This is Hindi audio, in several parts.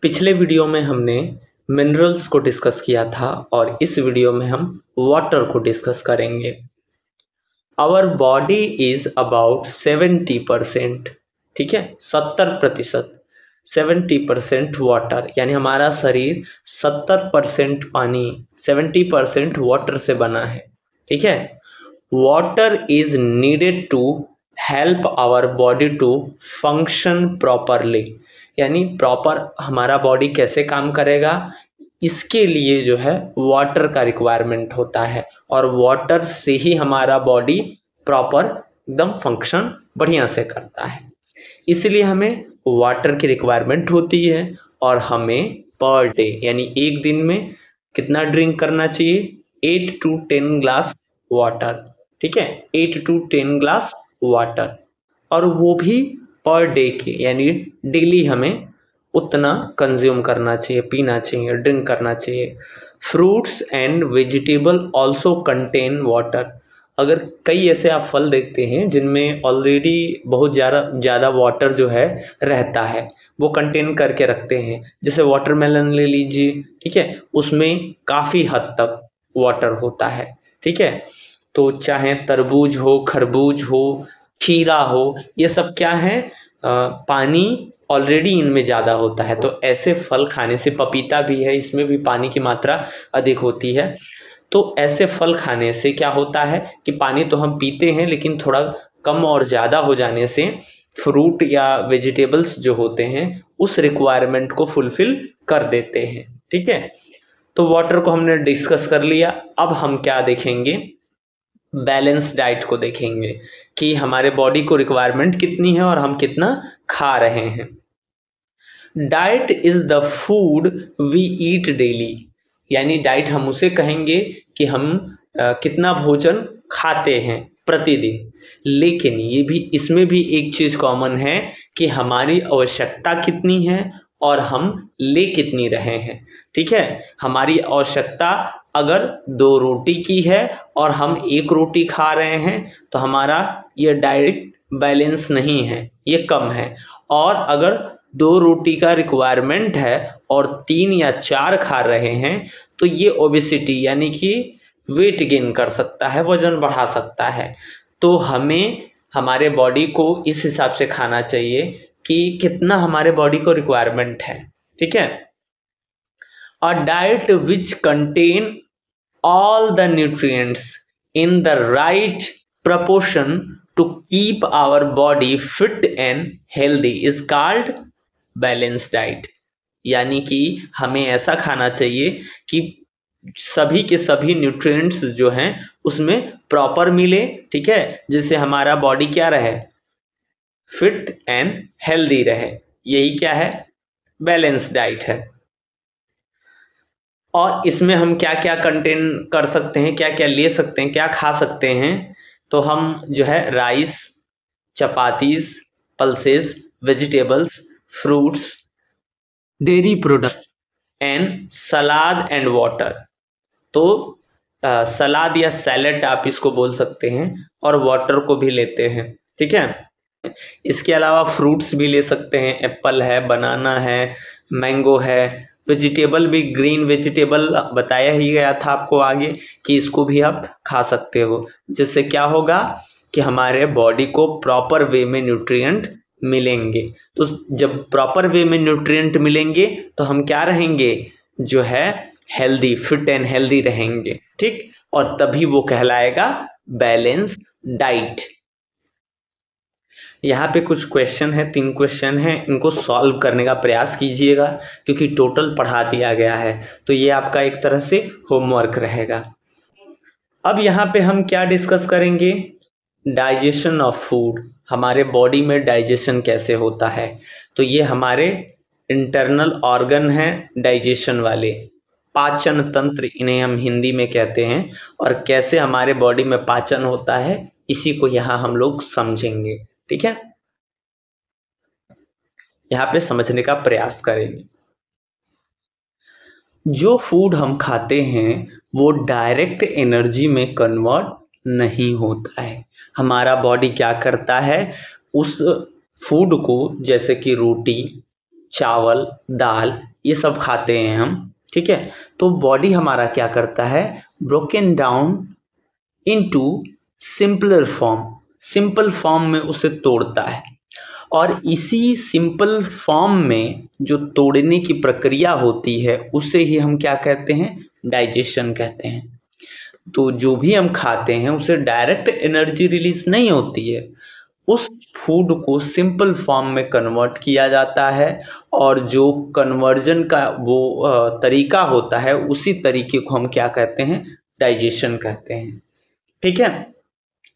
पिछले वीडियो में हमने मिनरल्स को डिस्कस किया था और इस वीडियो में हम वाटर को डिस्कस करेंगे। आवर बॉडी इज अबाउट 70%, ठीक है, 70%, 70% वाटर, यानी हमारा शरीर 70% पानी, 70% वाटर से बना है, ठीक है। Water is needed to help our body to function properly, यानी प्रॉपर हमारा बॉडी कैसे काम करेगा इसके लिए जो है वाटर का रिक्वायरमेंट होता है, और वाटर से ही हमारा बॉडी प्रॉपर एकदम फंक्शन बढ़िया से करता है। इसलिए हमें वाटर की रिक्वायरमेंट होती है और हमें पर डे यानी एक दिन में कितना ड्रिंक करना चाहिए, 8 to 10 ग्लास वाटर, ठीक है, 8 to 10 ग्लास वाटर, और वो भी पर डे के, यानी डेली हमें उतना कंज्यूम करना चाहिए, पीना चाहिए, ड्रिंक करना चाहिए। Fruits and vegetable also contain water. अगर कई ऐसे आप फल देखते हैं जिनमें ऑलरेडी बहुत ज़्यादा वाटर जो है रहता है, वो कंटेन करके रखते हैं, जैसे वाटरमेलन ले लीजिए, ठीक है, उसमें काफ़ी हद तक वाटर होता है, ठीक है। तो चाहे तरबूज हो, खरबूज हो, खीरा हो, ये सब क्या है, पानी ऑलरेडी इनमें ज़्यादा होता है। तो ऐसे फल खाने से, पपीता भी है, इसमें भी पानी की मात्रा अधिक होती है। तो ऐसे फल खाने से क्या होता है कि पानी तो हम पीते हैं, लेकिन थोड़ा कम और ज़्यादा हो जाने से फ्रूट या वेजिटेबल्स जो होते हैं उस रिक्वायरमेंट को फुलफिल कर देते हैं, ठीक है। तो वाटर को हमने डिस्कस कर लिया। अब हम क्या देखेंगे, बैलेंस डाइट को देखेंगे कि हमारे बॉडी को रिक्वायरमेंट कितनी है और हम कितना खा रहे हैं। Diet is the food we eat daily, यानी डाइट हम उसे कहेंगे कि हम कितना भोजन खाते हैं प्रतिदिन। लेकिन इसमें भी एक चीज कॉमन है कि हमारी आवश्यकता कितनी है और हम ले कितनी रहे हैं, ठीक है। हमारी आवश्यकता अगर 2 रोटी की है और हम 1 रोटी खा रहे हैं तो हमारा ये डाइट बैलेंस नहीं है, ये कम है। और अगर 2 रोटी का रिक्वायरमेंट है और 3 या 4 खा रहे हैं तो ये ओबेसिटी यानी कि वेट गेन कर सकता है, वजन बढ़ा सकता है। तो हमें हमारे बॉडी को इस हिसाब से खाना चाहिए कि कितना हमारे बॉडी को रिक्वायरमेंट है, ठीक है। A diet which contain all the nutrients in the right proportion to keep our body fit and healthy is called balanced diet। यानी कि हमें ऐसा खाना चाहिए कि सभी के सभी न्यूट्रिएंट्स जो हैं उसमें प्रॉपर मिले, ठीक है, जिससे हमारा बॉडी क्या रहे, फिट एंड हेल्दी रहे। यही क्या है, बैलेंस डाइट है। और इसमें हम क्या क्या कंटेन कर सकते हैं, क्या क्या ले सकते हैं, क्या खा सकते हैं, तो हम जो है rice, chapatis, pulses, vegetables, fruits, dairy product and salad and water. तो सलाद या सैलेड आप इसको बोल सकते हैं, और वाटर को भी लेते हैं, ठीक है। इसके अलावा फ्रूट्स भी ले सकते हैं, एप्पल है, बनाना है, मैंगो है। वेजिटेबल भी, ग्रीन वेजिटेबल बताया ही गया था आपको आगे कि इसको भी आप खा सकते हो, जिससे क्या होगा कि हमारे बॉडी को प्रॉपर वे में न्यूट्रिएंट मिलेंगे। तो जब प्रॉपर वे में न्यूट्रिएंट मिलेंगे तो हम क्या रहेंगे, जो है हेल्दी, फिट एंड हेल्दी रहेंगे, ठीक, और तभी वो कहलाएगा बैलेंस डाइट। यहाँ पे कुछ क्वेश्चन है, 3 क्वेश्चन है, इनको सॉल्व करने का प्रयास कीजिएगा क्योंकि टोटल पढ़ा दिया गया है, तो ये आपका एक तरह से होमवर्क रहेगा। अब यहाँ पे हम क्या डिस्कस करेंगे, डाइजेशन ऑफ फूड, हमारे बॉडी में डाइजेशन कैसे होता है। तो ये हमारे इंटरनल ऑर्गन हैं डाइजेशन वाले, पाचन तंत्र इन्हें हम हिंदी में कहते हैं, और कैसे हमारे बॉडी में पाचन होता है इसी को यहाँ हम लोग समझेंगे, ठीक है। यहाँ पे समझने का प्रयास करेंगे। जो फूड हम खाते हैं वो डायरेक्ट एनर्जी में कन्वर्ट नहीं होता है। हमारा बॉडी क्या करता है, उस फूड को, जैसे कि रोटी, चावल, दाल, ये सब खाते हैं हम, ठीक है। तो बॉडी हमारा क्या करता है, broken down into simpler form, simple form में उसे तोड़ता है, और इसी सिंपल फॉर्म में जो तोड़ने की प्रक्रिया होती है उसे ही हम क्या कहते हैं, डाइजेशन कहते हैं। तो जो भी हम खाते हैं उसे डायरेक्ट एनर्जी रिलीज नहीं होती है, उस फूड को सिंपल फॉर्म में कन्वर्ट किया जाता है, और जो कन्वर्जन का वो तरीका होता है उसी तरीके को हम क्या कहते हैं, डाइजेशन कहते हैं, ठीक है।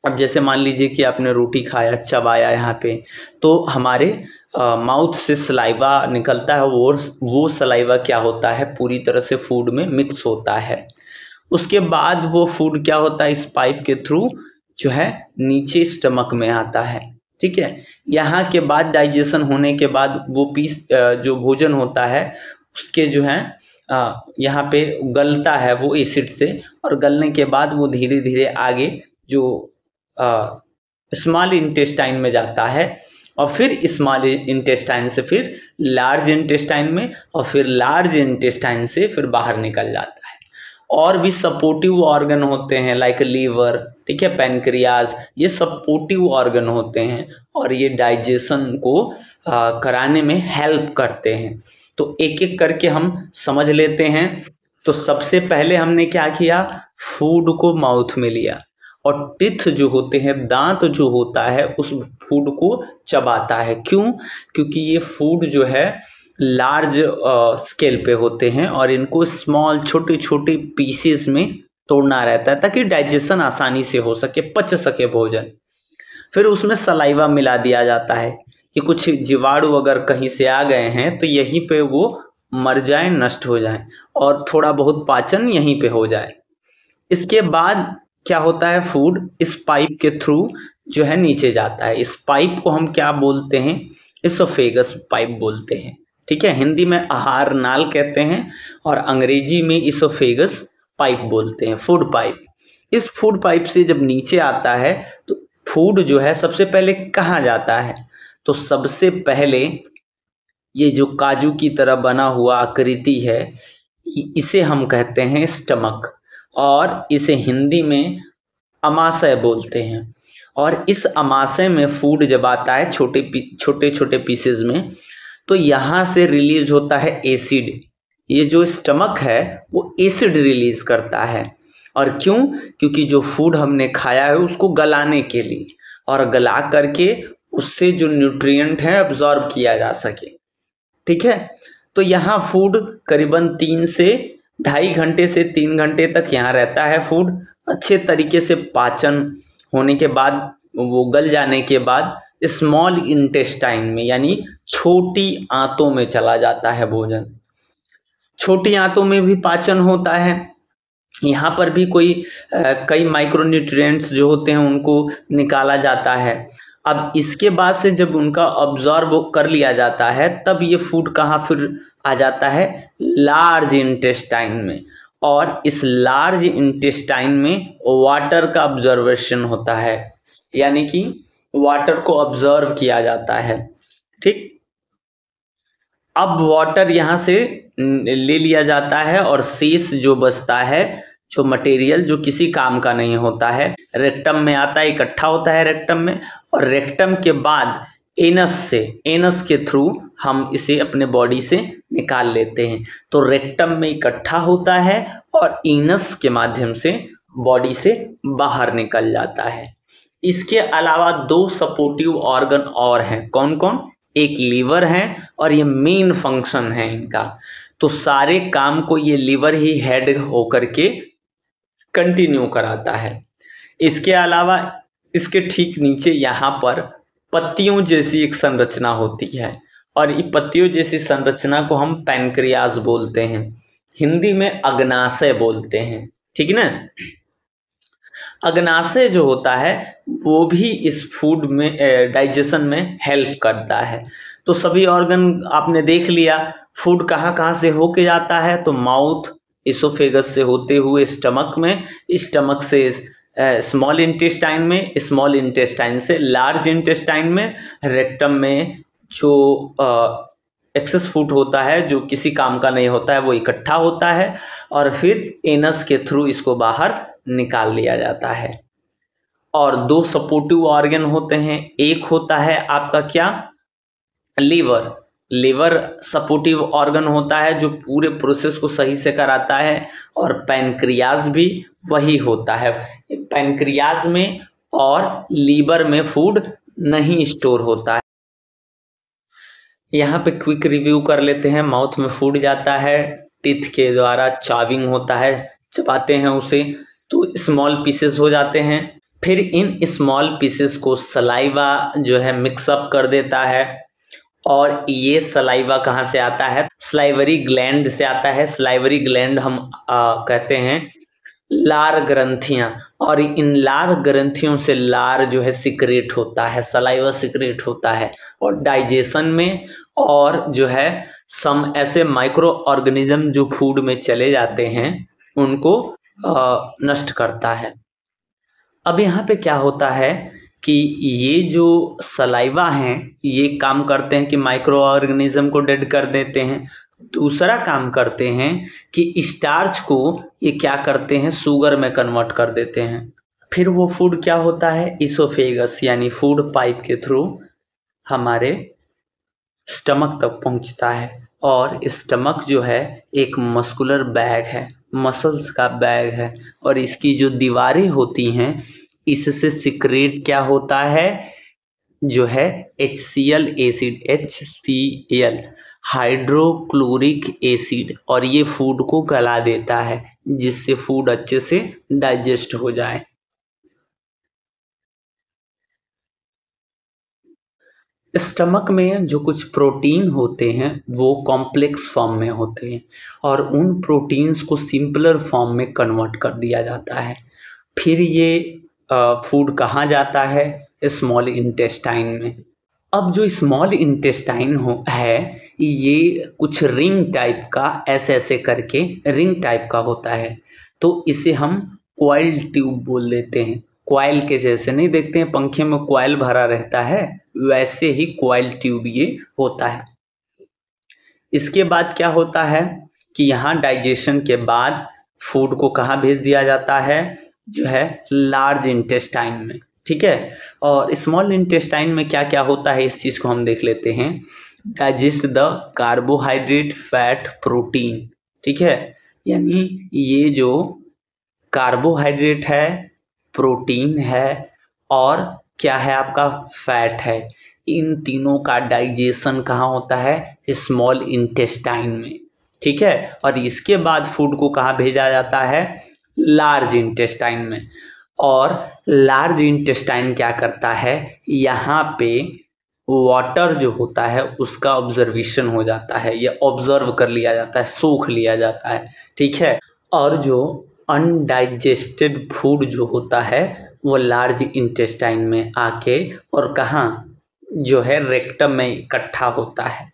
अब जैसे मान लीजिए कि आपने रोटी खाया, चबाया यहाँ पे, तो हमारे माउथ से सलाइवा निकलता है, वो सलाइवा क्या होता है, पूरी तरह से फूड में मिक्स होता है। उसके बाद वो फूड क्या होता है, इस पाइप के थ्रू जो है नीचे स्टमक में आता है, ठीक है। यहाँ के बाद डाइजेशन होने के बाद वो पीस जो भोजन होता है उसके जो है यहाँ पे गलता है वो एसिड से, और गलने के बाद वो धीरे धीरे आगे जो स्मॉल इंटेस्टाइन में जाता है, और फिर स्मॉल इंटेस्टाइन से फिर लार्ज इंटेस्टाइन में, और फिर लार्ज इंटेस्टाइन से फिर बाहर निकल जाता है। और भी सपोर्टिव ऑर्गन होते हैं लाइक लीवर, ठीक है, पैनक्रियाज, ये सपोर्टिव ऑर्गन होते हैं और ये डाइजेशन को कराने में हेल्प करते हैं। तो एक एक करके हम समझ लेते हैं। तो सबसे पहले हमने क्या किया, फूड को माउथ में लिया, और टिथ जो होते हैं, दांत जो होता है, उस फूड को चबाता है। क्यों? क्योंकि ये फूड जो है लार्ज स्केल पे होते हैं और इनको स्मॉल छोटे छोटे पीसेस में तोड़ना रहता है ताकि डाइजेशन आसानी से हो सके, पच सके भोजन। फिर उसमें सलाइवा मिला दिया जाता है कि कुछ जीवाणु अगर कहीं से आ गए हैं तो यहीं पे वो मर जाएं, नष्ट हो जाएं, और थोड़ा बहुत पाचन यहीं पे हो जाए। इसके बाद क्या होता है, फूड इस पाइप के थ्रू जो है नीचे जाता है। इस पाइप को हम क्या बोलते हैं, इसोफेगस पाइप बोलते हैं, ठीक है। हिंदी में आहार नाल कहते हैं और अंग्रेजी में इसोफेगस पाइप बोलते हैं, फूड पाइप। इस फूड पाइप से जब नीचे आता है तो फूड जो है सबसे पहले कहाँ जाता है, तो सबसे पहले ये जो काजू की तरह बना हुआ आकृति है इसे हम कहते हैं स्टमक, और इसे हिंदी में अमाशय बोलते हैं। और इस अमाशय में फूड जब आता है छोटे छोटे पीसेस में, तो यहाँ से रिलीज होता है एसिड। ये जो स्टमक है वो एसिड रिलीज करता है। और क्यों? क्योंकि जो फूड हमने खाया है उसको गलाने के लिए, और गला करके उससे जो न्यूट्रिएंट है अब्जॉर्ब किया जा सके, ठीक है। तो यहाँ फूड करीबन 3 से 2.5 घंटे से 3 घंटे तक यहाँ रहता है। फूड अच्छे तरीके से पाचन होने के बाद, वो गल जाने के बाद स्मॉल इंटेस्टाइन में यानी छोटी आंतों में चला जाता है भोजन। छोटी आंतों में भी पाचन होता है, यहाँ पर भी कई माइक्रोन्यूट्रिएंट्स जो होते हैं उनको निकाला जाता है। अब इसके बाद से जब उनका ऑब्जॉर्ब कर लिया जाता है तब ये फूड कहाँ फिर आ जाता है, लार्ज इंटेस्टाइन में। और इस लार्ज इंटेस्टाइन में वाटर का ऑब्जर्वेशन होता है, यानी कि वाटर को ऑब्जर्व किया जाता है, ठीक। अब वाटर यहाँ से ले लिया जाता है और शेष जो बचता है, जो मटेरियल जो किसी काम का नहीं होता है, रेक्टम में आता है, इकट्ठा होता है रेक्टम में, और रेक्टम के बाद एनस के थ्रू हम इसे अपने बॉडी से निकाल लेते हैं। तो रेक्टम में इकट्ठा होता है और एनस के माध्यम से बॉडी से बाहर निकल जाता है। इसके अलावा 2 सपोर्टिव ऑर्गन और हैं। कौन कौन? एक लीवर है और ये मेन फंक्शन है इनका। तो सारे काम को ये लीवर ही हेड होकर के कंटिन्यू कराता है। इसके अलावा इसके ठीक नीचे यहाँ पर पत्तियों जैसी एक संरचना होती है, और ये पत्तियों जैसी संरचना को हम पैनक्रियाज बोलते हैं, हिंदी में अग्नाशय बोलते हैं, ठीक ना। अग्नाशय जो होता है वो भी इस फूड में डाइजेशन में हेल्प करता है। तो सभी ऑर्गन आपने देख लिया, फूड कहाँ कहाँ से होके जाता है, तो माउथ इसोफेगस से होते हुए स्टमक में, स्टमक से स्मॉल इंटेस्टाइन में, स्मॉल इंटेस्टाइन से लार्ज इंटेस्टाइन में, रेक्टम में जो एक्सेस फूड होता है जो किसी काम का नहीं होता है, वो इकट्ठा होता है और फिर एनस के थ्रू इसको बाहर निकाल लिया जाता है। और दो सपोर्टिव ऑर्गन होते हैं, एक होता है आपका क्या, लीवर। लीवर सपोर्टिव ऑर्गन होता है जो पूरे प्रोसेस को सही से कराता है, और पैनक्रियाज भी वही होता है। पैनक्रियाज में और लीवर में फूड नहीं स्टोर होता है। यहाँ पे क्विक रिव्यू कर लेते हैं। माउथ में फूड जाता है, टीथ के द्वारा चाविंग होता है, चबाते हैं उसे तो स्मॉल पीसेस हो जाते हैं। फिर इन स्मॉल पीसेस को सलाइवा जो है मिक्सअप कर देता है, और ये सलाइवा कहाँ से आता है, स्लाइवरी ग्लैंड से आता है। स्लाइवरी ग्लैंड हम कहते हैं लार ग्रंथियां, और इन लार ग्रंथियों से लार जो है सिक्रेट होता है, सलाइवा सिक्रेट होता है, और डाइजेशन में और जो है सम ऐसे माइक्रो ऑर्गेनिज्म जो फूड में चले जाते हैं उनको नष्ट करता है। अब यहाँ पे क्या होता है कि ये जो सलाइवा हैं ये काम करते हैं कि माइक्रो ऑर्गेनिज्म को डेड कर देते हैं। दूसरा काम करते हैं कि स्टार्च को ये क्या करते हैं, शुगर में कन्वर्ट कर देते हैं। फिर वो फूड क्या होता है, इसोफेगस यानी फूड पाइप के थ्रू हमारे स्टमक तक पहुंचता है। और स्टमक जो है एक मस्कुलर बैग है, मसल्स का बैग है, और इसकी जो दीवारें होती हैं इससे सिक्रेट क्या होता है, जो है HCl acid, HCl hydrochloric acid, और ये फूड को गला देता है जिससे फूड अच्छे से डाइजेस्ट हो जाए। स्टमक में जो कुछ प्रोटीन होते हैं वो कॉम्प्लेक्स फॉर्म में होते हैं, और उन प्रोटीन्स को सिंपलर फॉर्म में कन्वर्ट कर दिया जाता है। फिर ये फूड कहाँ जाता है, स्मॉल इंटेस्टाइन में। अब जो स्मॉल इंटेस्टाइन है ये कुछ रिंग टाइप का, ऐसे ऐसे करके रिंग टाइप का होता है, तो इसे हम कॉइल ट्यूब बोल देते हैं। कॉइल के जैसे नहीं देखते हैं पंखे में कॉइल भरा रहता है, वैसे ही कॉइल ट्यूब ये होता है। इसके बाद क्या होता है कि यहाँ डाइजेशन के बाद फूड को कहाँ भेज दिया जाता है, जो है लार्ज इंटेस्टाइन में, ठीक है। और स्मॉल इंटेस्टाइन में क्या क्या होता है इस चीज को हम देख लेते हैं। Digest the carbohydrate, fat, protein, ठीक है। यानी ये जो कार्बोहाइड्रेट है, प्रोटीन है और क्या है आपका फैट है, इन तीनों का डाइजेशन कहाँ होता है, स्मॉल इंटेस्टाइन में, ठीक है। और इसके बाद फूड को कहाँ भेजा जाता है, लार्ज इंटेस्टाइन में। और लार्ज इंटेस्टाइन क्या करता है, यहाँ पे वाटर जो होता है उसका ऑब्जर्वेशन हो जाता है, ये ऑब्जर्व कर लिया जाता है, सोख लिया जाता है, ठीक है। और जो अनडाइजेस्टेड फूड जो होता है वो लार्ज इंटेस्टाइन में आके और कहाँ, जो है रेक्टम में इकट्ठा होता है,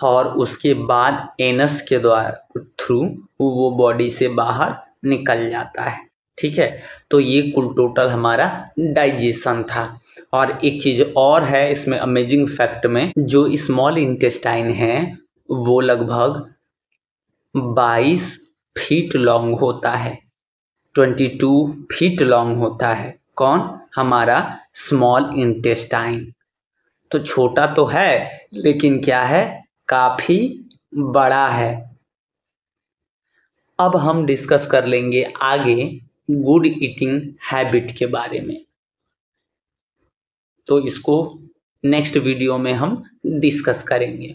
और उसके बाद एनस के द्वारा थ्रू वो बॉडी से बाहर निकल जाता है, ठीक है। तो ये कुल टोटल हमारा डाइजेशन था। और एक चीज और है इसमें अमेजिंग फैक्ट में, जो स्मॉल इंटेस्टाइन है वो लगभग 22 फीट लॉन्ग होता है, 22 फीट लॉन्ग होता है। कौन, हमारा स्मॉल इंटेस्टाइन। तो छोटा तो है लेकिन क्या है, काफी बड़ा है। अब हम डिस्कस कर लेंगे आगे गुड ईटिंग हैबिट के बारे में, तो इसको नेक्स्ट वीडियो में हम डिस्कस करेंगे।